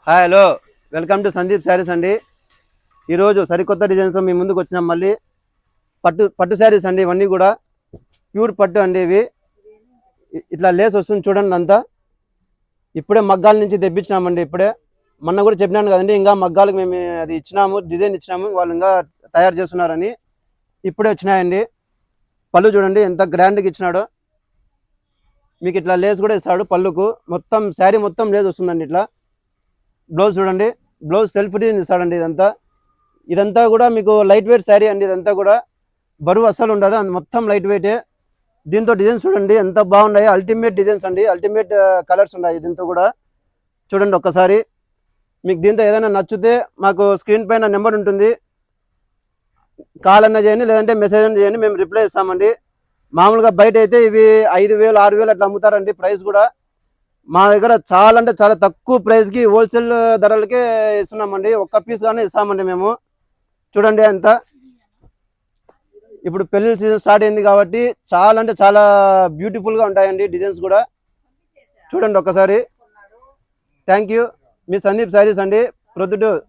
Hi hello welcome to Sandeep Sarees అండి. ఈరోజు సరికొత్త డిజైన్స్తో మీ ముందుకు వచ్చినాం. మళ్ళీ పట్టు శారీస్ అండి. ఇవన్నీ కూడా ప్యూర్ పట్టు అండి. ఇవి ఇట్లా లేస్ వస్తుంది చూడండి. అంతా ఇప్పుడే మగ్గాల నుంచి తెప్పించినామండి. ఇప్పుడే మొన్న కూడా చెప్పినాను కదండి, ఇంకా మగ్గాలకు మేము అది ఇచ్చినాము, డిజైన్ ఇచ్చినాము, వాళ్ళు ఇంకా తయారు చేస్తున్నారని. ఇప్పుడే వచ్చినాయండి. పళ్ళు చూడండి ఎంత గ్రాండ్గా ఇచ్చినాడో. మీకు ఇట్లా లేస్ కూడా ఇస్తాడు పళ్ళుకు. మొత్తం శారీ మొత్తం లేస్ వస్తుందండి. ఇట్లా బ్లౌజ్ చూడండి, బ్లౌజ్ సెల్ఫ్ డిజైన్ ఇస్తాడండి. ఇదంతా కూడా మీకు లైట్ వెయిట్ శారీ అండి. ఇదంతా కూడా బరువు అస్సలు ఉండదు, మొత్తం లైట్ వెయిటే. దీంతో డిజైన్స్ చూడండి ఎంత బాగున్నాయి. అల్టిమేట్ డిజైన్స్ అండి, అల్టిమేట్ కలర్స్ ఉన్నాయి దీంతో కూడా. చూడండి ఒక్కసారి. మీకు దీంతో ఏదైనా నచ్చితే మాకు స్క్రీన్ పైన నెంబర్ ఉంటుంది, కాల్ అన్న చేయండి, లేదంటే మెసేజ్ అన్న చేయండి, మేము రిప్లై ఇస్తామండి. మామూలుగా బయట అయితే ఇవి 5,000 6,000 అట్లా అమ్ముతారండి. ప్రైస్ కూడా మా దగ్గర చాలా అంటే చాలా తక్కువ ప్రైస్కి హోల్సేల్ ధరలకే ఇస్తున్నామండి. ఒక్క పీస్ గానే ఇస్తామండి మేము. చూడండి అంత. ఇప్పుడు పెళ్లి సీజన్ స్టార్ట్ అయింది కాబట్టి చాలా అంటే చాలా బ్యూటిఫుల్గా ఉంటాయండి డిజైన్స్ కూడా. చూడండి ఒక్కసారి. Thank you. మీ సందీప్ శారీస్ అండి, ప్రొద్దుటూరు.